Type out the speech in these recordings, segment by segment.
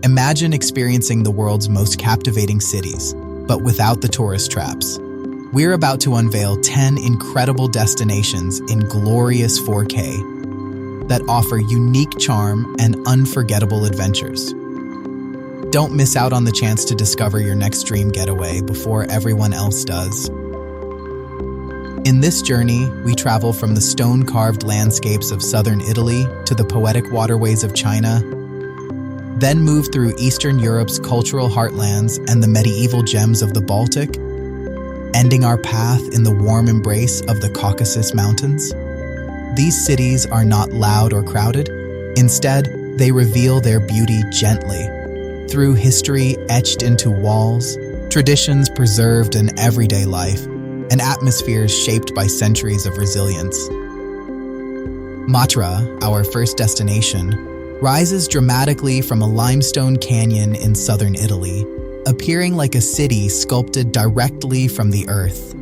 Imagine experiencing the world's most captivating cities, but without the tourist traps. We're about to unveil 10 incredible destinations in glorious 4K that offer unique charm and unforgettable adventures. Don't miss out on the chance to discover your next dream getaway before everyone else does. In this journey, we travel from the stone-carved landscapes of southern Italy to the poetic waterways of China, then move through Eastern Europe's cultural heartlands and the medieval gems of the Baltic, ending our path in the warm embrace of the Caucasus Mountains. These cities are not loud or crowded. Instead, they reveal their beauty gently, through history etched into walls, traditions preserved in everyday life, and atmospheres shaped by centuries of resilience. Matera, our first destination, rises dramatically from a limestone canyon in southern Italy, appearing like a city sculpted directly from the earth.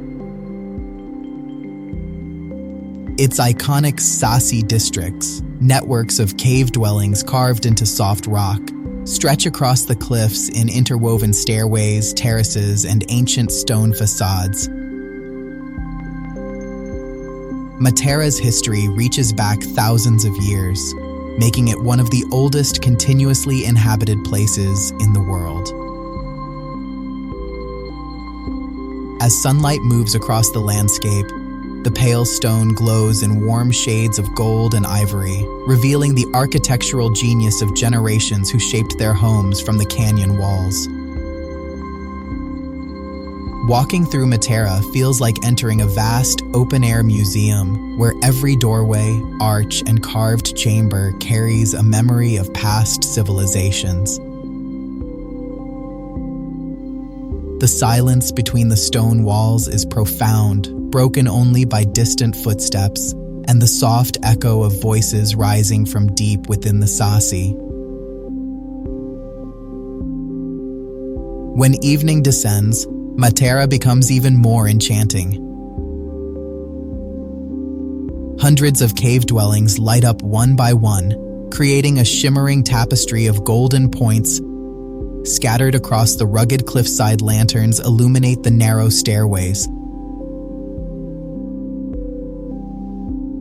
Its iconic Sassi districts, networks of cave dwellings carved into soft rock, stretch across the cliffs in interwoven stairways, terraces, and ancient stone facades. Matera's history reaches back thousands of years, making it one of the oldest continuously inhabited places in the world. As sunlight moves across the landscape, the pale stone glows in warm shades of gold and ivory, revealing the architectural genius of generations who shaped their homes from the canyon walls. Walking through Matera feels like entering a vast, open-air museum where every doorway, arch, and carved chamber carries a memory of past civilizations. The silence between the stone walls is profound, broken only by distant footsteps and the soft echo of voices rising from deep within the Sassi. When evening descends, Matera becomes even more enchanting. Hundreds of cave dwellings light up one by one, creating a shimmering tapestry of golden points. Scattered across the rugged cliffside, lanterns illuminate the narrow stairways.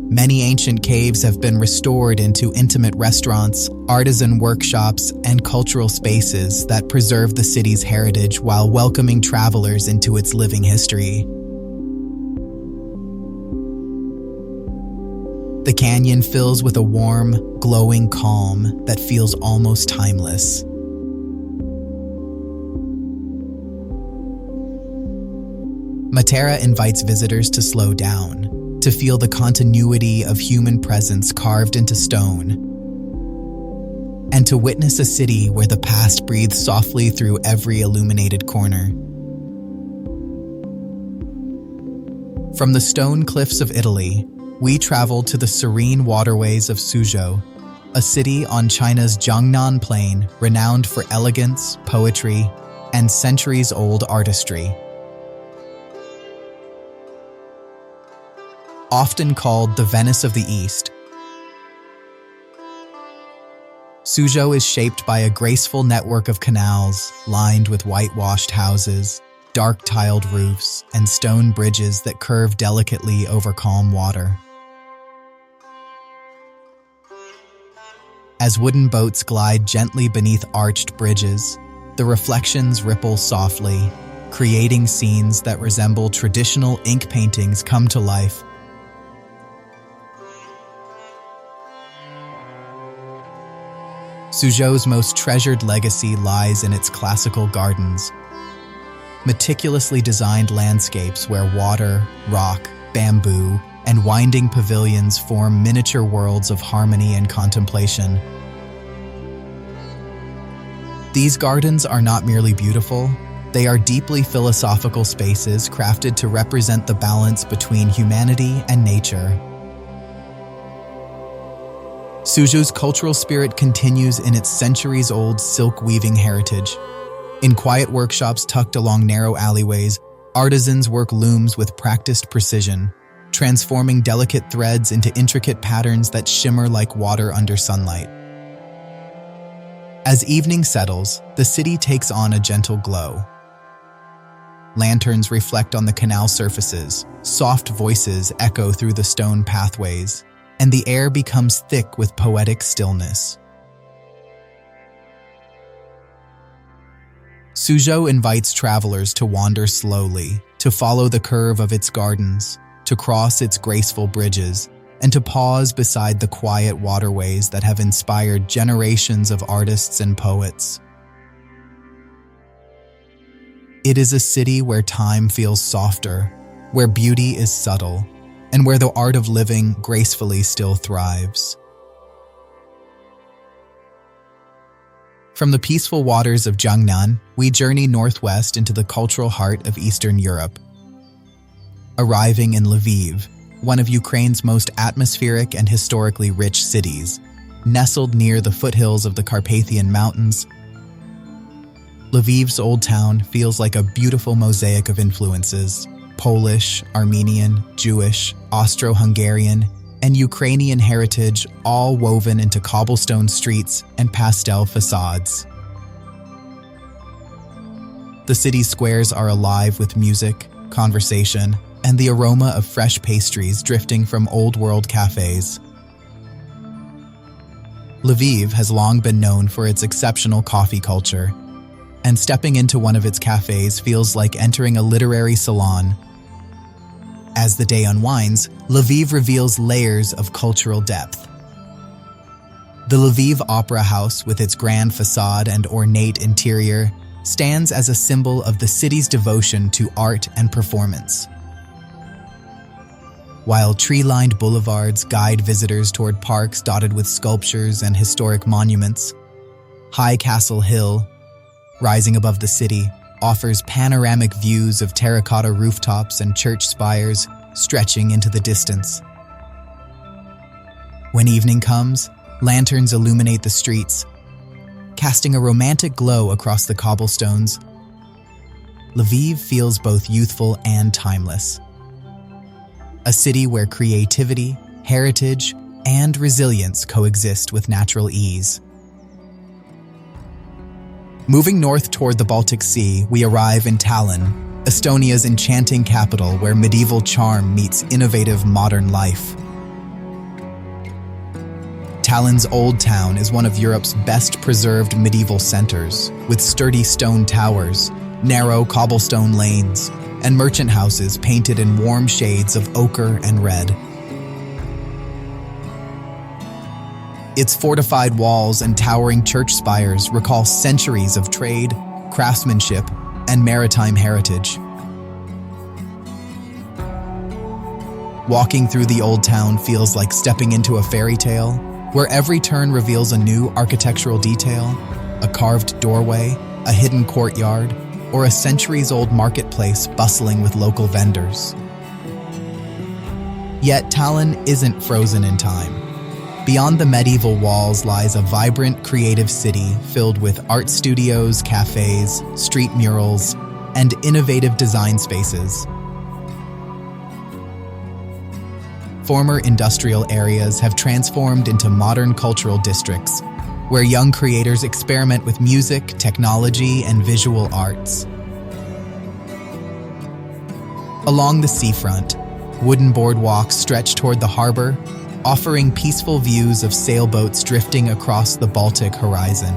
Many ancient caves have been restored into intimate restaurants, artisan workshops, and cultural spaces that preserve the city's heritage while welcoming travelers into its living history. The canyon fills with a warm, glowing calm that feels almost timeless. Matera invites visitors to slow down, to feel the continuity of human presence carved into stone, and to witness a city where the past breathes softly through every illuminated corner. From the stone cliffs of Italy, we travel to the serene waterways of Suzhou, a city on China's Jiangnan Plain renowned for elegance, poetry, and centuries-old artistry. Often called the Venice of the East, Suzhou is shaped by a graceful network of canals lined with whitewashed houses, dark tiled roofs, and stone bridges that curve delicately over calm water. As wooden boats glide gently beneath arched bridges, the reflections ripple softly, creating scenes that resemble traditional ink paintings come to life. Suzhou's most treasured legacy lies in its classical gardens, meticulously designed landscapes where water, rock, bamboo, and winding pavilions form miniature worlds of harmony and contemplation. These gardens are not merely beautiful, they are deeply philosophical spaces crafted to represent the balance between humanity and nature. Suzhou's cultural spirit continues in its centuries-old silk-weaving heritage. In quiet workshops tucked along narrow alleyways, artisans work looms with practiced precision, transforming delicate threads into intricate patterns that shimmer like water under sunlight. As evening settles, the city takes on a gentle glow. Lanterns reflect on the canal surfaces, soft voices echo through the stone pathways, and the air becomes thick with poetic stillness. Suzhou invites travelers to wander slowly, to follow the curve of its gardens, to cross its graceful bridges, and to pause beside the quiet waterways that have inspired generations of artists and poets. It is a city where time feels softer, where beauty is subtle, and where the art of living gracefully still thrives. From the peaceful waters of Jiangnan, we journey northwest into the cultural heart of Eastern Europe. Arriving in Lviv, one of Ukraine's most atmospheric and historically rich cities, nestled near the foothills of the Carpathian Mountains, Lviv's old town feels like a beautiful mosaic of influences: Polish, Armenian, Jewish, Austro-Hungarian, and Ukrainian heritage, all woven into cobblestone streets and pastel facades. The city's squares are alive with music, conversation, and the aroma of fresh pastries drifting from old-world cafes. Lviv has long been known for its exceptional coffee culture, and stepping into one of its cafes feels like entering a literary salon. As the day unwinds, Lviv reveals layers of cultural depth. The Lviv Opera House, with its grand facade and ornate interior, stands as a symbol of the city's devotion to art and performance. While tree-lined boulevards guide visitors toward parks dotted with sculptures and historic monuments, High Castle Hill, rising above the city, offers panoramic views of terracotta rooftops and church spires stretching into the distance. When evening comes, lanterns illuminate the streets, casting a romantic glow across the cobblestones. Lviv feels both youthful and timeless. A city where creativity, heritage, and resilience coexist with natural ease. Moving north toward the Baltic Sea, we arrive in Tallinn, Estonia's enchanting capital where medieval charm meets innovative modern life. Tallinn's Old Town is one of Europe's best-preserved medieval centers, with sturdy stone towers, narrow cobblestone lanes, and merchant houses painted in warm shades of ochre and red. Its fortified walls and towering church spires recall centuries of trade, craftsmanship, and maritime heritage. Walking through the old town feels like stepping into a fairy tale, where every turn reveals a new architectural detail, a carved doorway, a hidden courtyard, or a centuries-old marketplace bustling with local vendors. Yet Tallinn isn't frozen in time. Beyond the medieval walls lies a vibrant, creative city filled with art studios, cafes, street murals, and innovative design spaces. Former industrial areas have transformed into modern cultural districts, where young creators experiment with music, technology, and visual arts. Along the seafront, wooden boardwalks stretch toward the harbor, offering peaceful views of sailboats drifting across the Baltic horizon.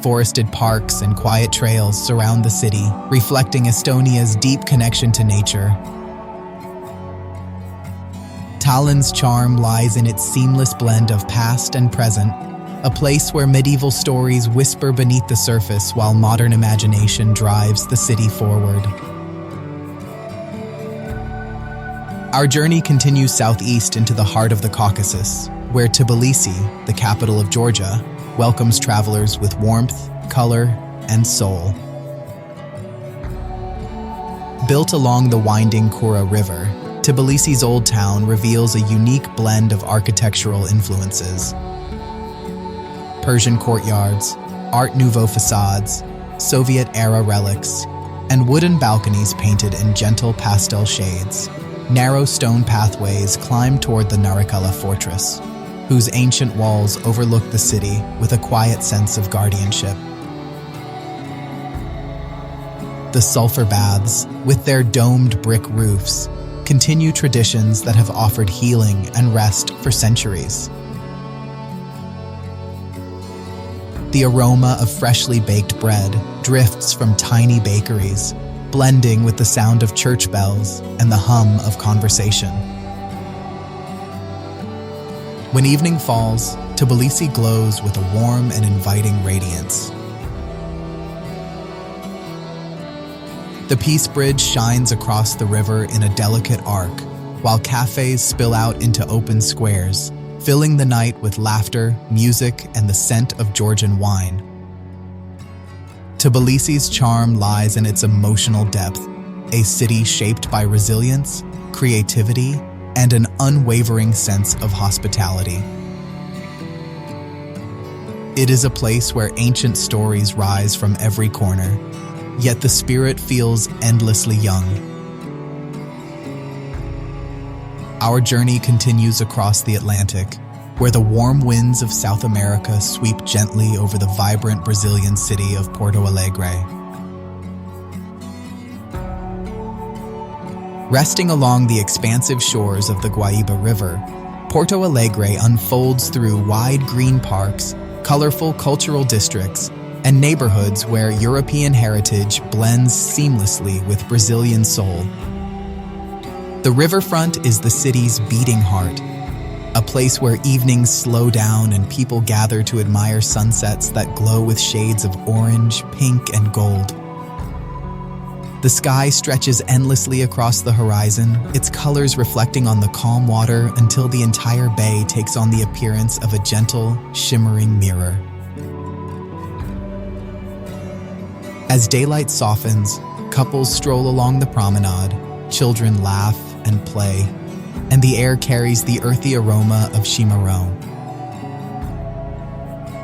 Forested parks and quiet trails surround the city, reflecting Estonia's deep connection to nature. Tallinn's charm lies in its seamless blend of past and present, a place where medieval stories whisper beneath the surface while modern imagination drives the city forward. Our journey continues southeast into the heart of the Caucasus, where Tbilisi, the capital of Georgia, welcomes travelers with warmth, color, and soul. Built along the winding Kura River, Tbilisi's old town reveals a unique blend of architectural influences. Persian courtyards, Art Nouveau facades, Soviet-era relics, and wooden balconies painted in gentle pastel shades. Narrow stone pathways climb toward the Narikala fortress, whose ancient walls overlook the city with a quiet sense of guardianship. The sulfur baths, with their domed brick roofs, continue traditions that have offered healing and rest for centuries. The aroma of freshly baked bread drifts from tiny bakeries, blending with the sound of church bells and the hum of conversation. When evening falls, Tbilisi glows with a warm and inviting radiance. The Peace Bridge shines across the river in a delicate arc, while cafes spill out into open squares, filling the night with laughter, music, and the scent of Georgian wine. Tbilisi's charm lies in its emotional depth, a city shaped by resilience, creativity, and an unwavering sense of hospitality. It is a place where ancient stories rise from every corner, yet the spirit feels endlessly young. Our journey continues across the Atlantic, where the warm winds of South America sweep gently over the vibrant Brazilian city of Porto Alegre. Resting along the expansive shores of the Guaíba River, Porto Alegre unfolds through wide green parks, colorful cultural districts, and neighborhoods where European heritage blends seamlessly with Brazilian soul. The riverfront is the city's beating heart, a place where evenings slow down and people gather to admire sunsets that glow with shades of orange, pink, and gold. The sky stretches endlessly across the horizon, its colors reflecting on the calm water until the entire bay takes on the appearance of a gentle, shimmering mirror. As daylight softens, couples stroll along the promenade, children laugh and play, and the air carries the earthy aroma of chimarrão.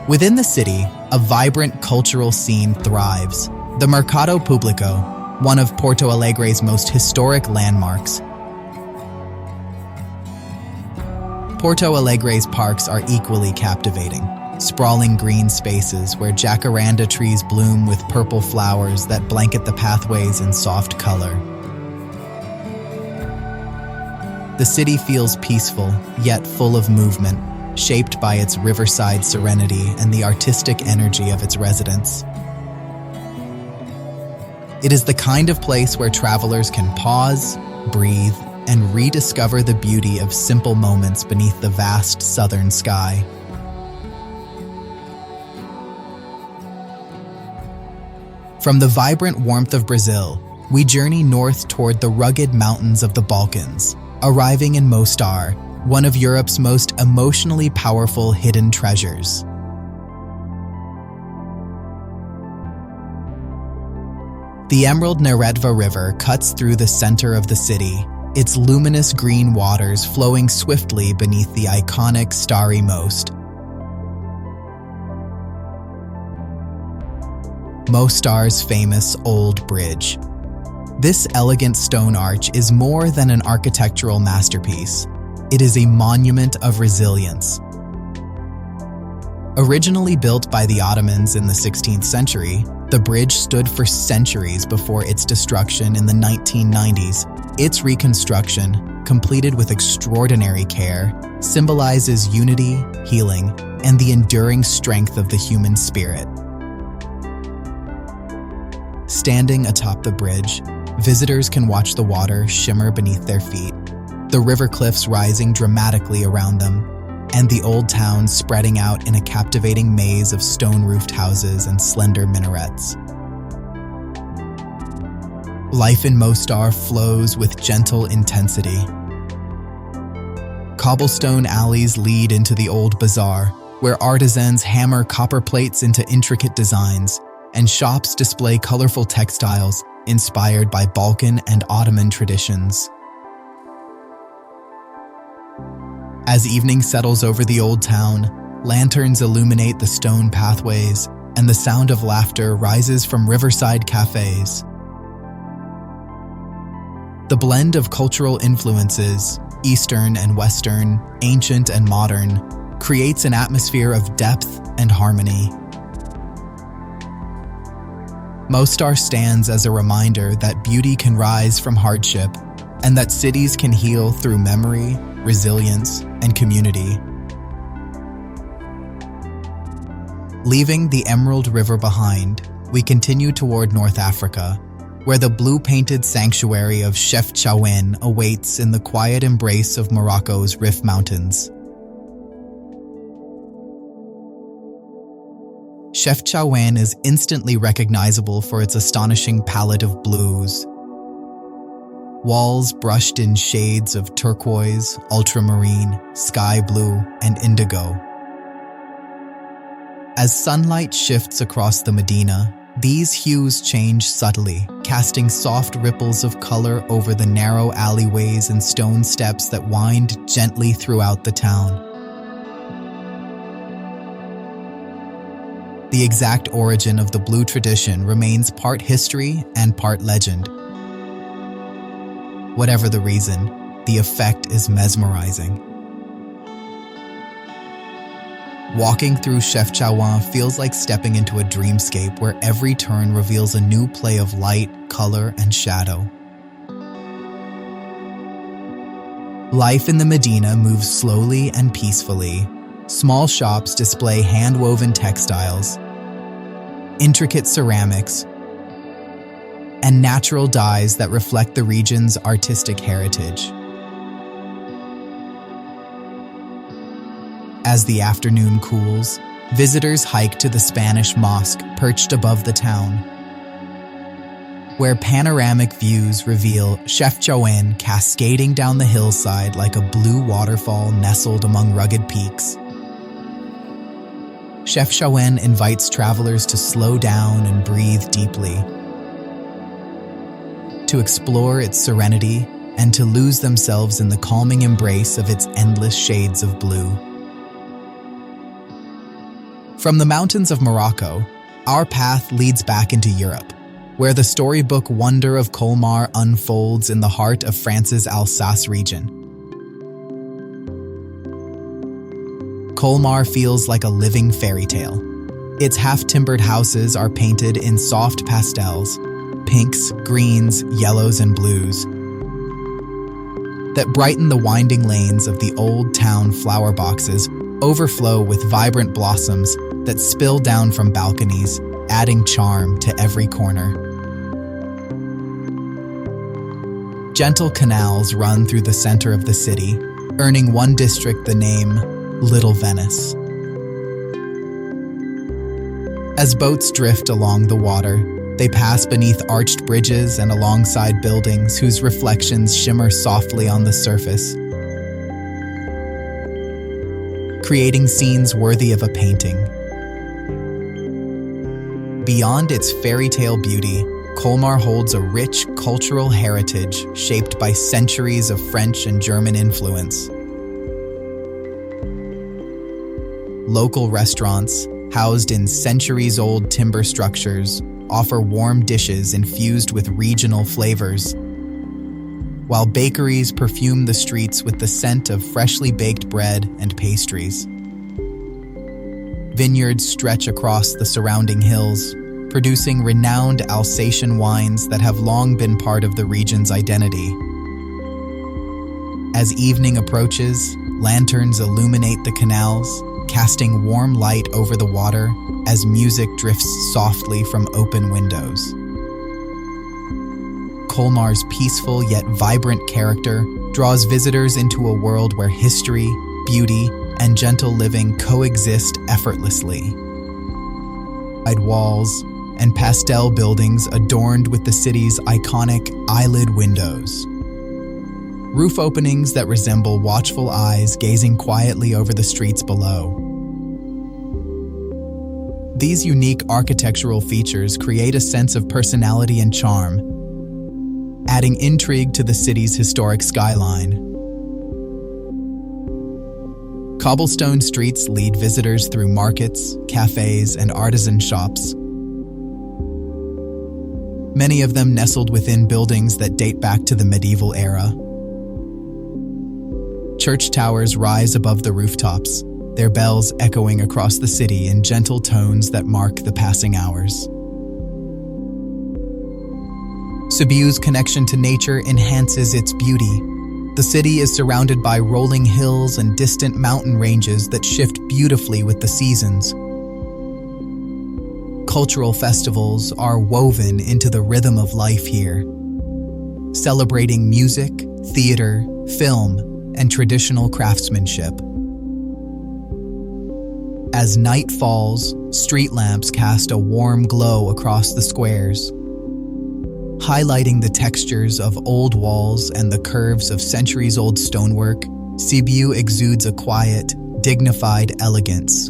Within the city, a vibrant cultural scene thrives. The Mercado Público, one of Porto Alegre's most historic landmarks. Porto Alegre's parks are equally captivating, sprawling green spaces where jacaranda trees bloom with purple flowers that blanket the pathways in soft color. The city feels peaceful, yet full of movement, shaped by its riverside serenity and the artistic energy of its residents. It is the kind of place where travelers can pause, breathe, and rediscover the beauty of simple moments beneath the vast southern sky. From the vibrant warmth of Brazil, we journey north toward the rugged mountains of the Balkans, arriving in Mostar, one of Europe's most emotionally powerful hidden treasures. The Emerald Neretva River cuts through the center of the city, its luminous green waters flowing swiftly beneath the iconic starry Most. Mostar's famous Old Bridge. This elegant stone arch is more than an architectural masterpiece. It is a monument of resilience. Originally built by the Ottomans in the 16th century, the bridge stood for centuries before its destruction in the 1990s. Its reconstruction, completed with extraordinary care, symbolizes unity, healing, and the enduring strength of the human spirit. Standing atop the bridge, visitors can watch the water shimmer beneath their feet, the river cliffs rising dramatically around them, and the old town spreading out in a captivating maze of stone-roofed houses and slender minarets. Life in Mostar flows with gentle intensity. Cobblestone alleys lead into the old bazaar, where artisans hammer copper plates into intricate designs, and shops display colorful textiles inspired by Balkan and Ottoman traditions. As evening settles over the old town, lanterns illuminate the stone pathways, and the sound of laughter rises from riverside cafes. The blend of cultural influences, Eastern and Western, ancient and modern, creates an atmosphere of depth and harmony. Mostar stands as a reminder that beauty can rise from hardship and that cities can heal through memory, resilience, and community. Leaving the Emerald River behind, we continue toward North Africa, where the blue-painted sanctuary of Chefchaouen awaits in the quiet embrace of Morocco's Rif Mountains. Chefchaouen is instantly recognizable for its astonishing palette of blues. Walls brushed in shades of turquoise, ultramarine, sky blue, and indigo. As sunlight shifts across the Medina, these hues change subtly, casting soft ripples of color over the narrow alleyways and stone steps that wind gently throughout the town. The exact origin of the blue tradition remains part history and part legend. Whatever the reason, the effect is mesmerizing. Walking through Chefchaouen feels like stepping into a dreamscape where every turn reveals a new play of light, color, and shadow. Life in the Medina moves slowly and peacefully. Small shops display hand-woven textiles, intricate ceramics, and natural dyes that reflect the region's artistic heritage. As the afternoon cools, visitors hike to the Spanish mosque perched above the town, where panoramic views reveal Chefchaouen cascading down the hillside like a blue waterfall nestled among rugged peaks. Chefchaouen invites travelers to slow down and breathe deeply, to explore its serenity and to lose themselves in the calming embrace of its endless shades of blue. From the mountains of Morocco, our path leads back into Europe, where the storybook wonder of Colmar unfolds in the heart of France's Alsace region. Colmar feels like a living fairy tale. Its half-timbered houses are painted in soft pastels, pinks, greens, yellows, and blues, that brighten the winding lanes of the old town flower boxes, overflow with vibrant blossoms that spill down from balconies, adding charm to every corner. Gentle canals run through the center of the city, earning one district the name Little Venice. As boats drift along the water, they pass beneath arched bridges and alongside buildings whose reflections shimmer softly on the surface, creating scenes worthy of a painting. Beyond its fairy tale beauty, Colmar holds a rich cultural heritage shaped by centuries of French and German influence. Local restaurants, housed in centuries-old timber structures, offer warm dishes infused with regional flavors, while bakeries perfume the streets with the scent of freshly baked bread and pastries. Vineyards stretch across the surrounding hills, producing renowned Alsatian wines that have long been part of the region's identity. As evening approaches, lanterns illuminate the canals, casting warm light over the water as music drifts softly from open windows. Colmar's peaceful yet vibrant character draws visitors into a world where history, beauty, and gentle living coexist effortlessly. Wide walls and pastel buildings adorned with the city's iconic eyelid windows. Roof openings that resemble watchful eyes gazing quietly over the streets below. These unique architectural features create a sense of personality and charm, adding intrigue to the city's historic skyline. Cobblestone streets lead visitors through markets, cafes, and artisan shops, many of them nestled within buildings that date back to the medieval era. Church towers rise above the rooftops, their bells echoing across the city in gentle tones that mark the passing hours. Sibiu's connection to nature enhances its beauty. The city is surrounded by rolling hills and distant mountain ranges that shift beautifully with the seasons. Cultural festivals are woven into the rhythm of life here, celebrating music, theater, film, and traditional craftsmanship. As night falls, street lamps cast a warm glow across the squares, highlighting the textures of old walls and the curves of centuries-old stonework. Sibiu exudes a quiet, dignified elegance.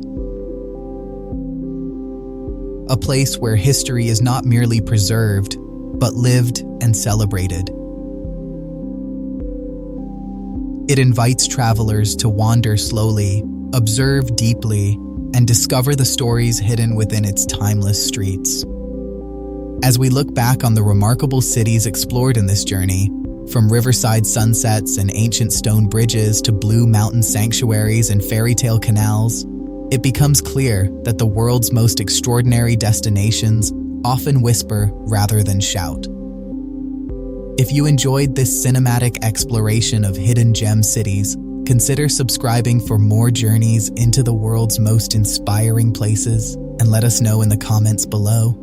A place where history is not merely preserved, but lived and celebrated. It invites travelers to wander slowly, observe deeply, and discover the stories hidden within its timeless streets. As we look back on the remarkable cities explored in this journey, from riverside sunsets and ancient stone bridges to blue mountain sanctuaries and fairy tale canals, it becomes clear that the world's most extraordinary destinations often whisper rather than shout. If you enjoyed this cinematic exploration of hidden gem cities, consider subscribing for more journeys into the world's most inspiring places, and let us know in the comments below.